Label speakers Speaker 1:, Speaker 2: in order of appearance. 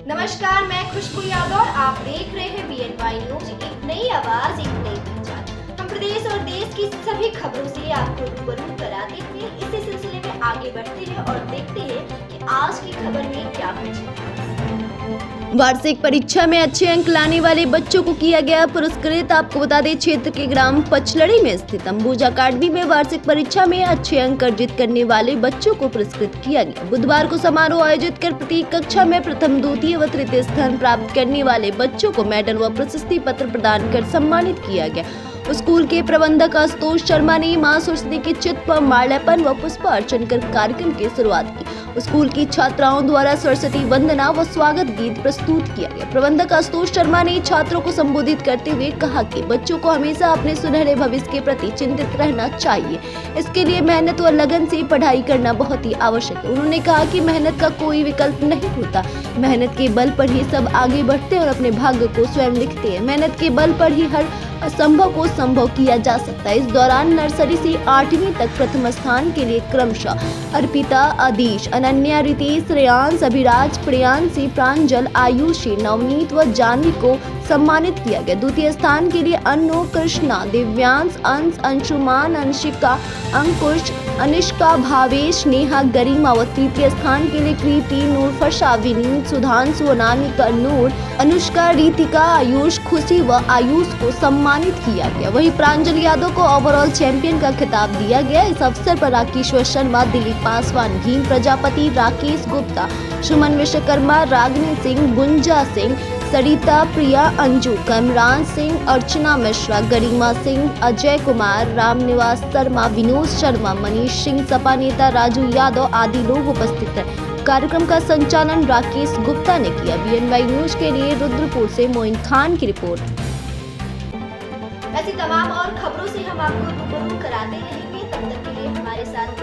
Speaker 1: नमस्कार, मैं खुशबू यादव और आप देख रहे हैं BNY न्यूज। एक नई आवाज, एक नई पहचान। हम प्रदेश और देश की सभी खबरों से आपको रूबरू कराते हुए इसी सिलसिले में आगे बढ़ते हैं और देखते हैं कि आज की खबर में क्या कुछ है। वार्षिक परीक्षा में अच्छे अंक लाने वाले बच्चों को किया गया पुरस्कृत। आपको बता दें, क्षेत्र के ग्राम पचलड़ी में स्थित अंबुजा अकादमी में वार्षिक परीक्षा में अच्छे अंक अर्जित करने वाले बच्चों को पुरस्कृत किया गया। बुधवार को समारोह आयोजित कर प्रत्येक कक्षा में प्रथम, द्वितीय व तृतीय स्थान प्राप्त करने वाले बच्चों को मेडल व प्रशस्ति पत्र प्रदान कर सम्मानित किया गया। स्कूल के प्रबंधक आशुतोष शर्मा ने मां सरस्वती के चित्र पर माल्यार्पण व पुष्प अर्चन कर कार्यक्रम की शुरुआत की। स्कूल की छात्राओं द्वारा सरस्वती वंदना व स्वागत गीत प्रस्तुत किया गया। प्रबंधक आशुतोष शर्मा ने छात्रों को संबोधित करते हुए कहा कि बच्चों को हमेशा अपने सुनहरे भविष्य के प्रति चिंतित रहना चाहिए। इसके लिए मेहनत व लगन से पढ़ाई करना बहुत ही आवश्यक है। उन्होंने कहा कि मेहनत का कोई विकल्प नहीं होता। मेहनत के बल पर ही सब आगे बढ़ते हैं और अपने भाग्य को स्वयं लिखते हैं। मेहनत के बल पर ही हर असंभव को संभव किया जा सकता है। इस दौरान नर्सरी से 8वीं तक प्रथम स्थान के लिए क्रमशः अर्पिता, आदिश, अनन्या, रितेश, श्रेयांश, अभिराज, प्रियांशी, प्रांजल, आयुषी, नवनीत व जानवी को सम्मानित किया गया। द्वितीय स्थान के लिए अनु, कृष्णा, दिव्यांश, अंश, अंशुमान, अंशिका, अंकुश, अनिष्का, भावेश, नेहा, गरिमा व तृतीय स्थान के लिए कृति, नूर, फशा, विनीत, सुधांशु, अनामिका, नूर, अनुष्का, रितिका, आयुष, खुशी व आयुष को सम्मानित किया गया। वहीं प्रांजल यादव को ओवरऑल चैंपियन का खिताब दिया गया। इस अवसर पर राकेश्वर शर्मा, दिलीप पासवान, भीम प्रजापति, राकेश गुप्ता, सुमन विश्वकर्मा, रागिनी सिंह, गुंजा सिंह, सरिता, प्रिया, अंजू, कमरान सिंह, अर्चना मिश्रा, गरिमा सिंह, अजय कुमार, रामनिवास शर्मा, विनोद शर्मा, मनीष सिंह, सपा नेता राजू यादव आदि लोग उपस्थित रहे। कार्यक्रम का संचालन राकेश गुप्ता ने किया। BNY न्यूज के लिए रुद्रपुर से मोइन खान की रिपोर्ट। ऐसी तमाम और खबरों से हम आपको रूबरू कराते रहेंगे। तब तक के लिए हमारे साथ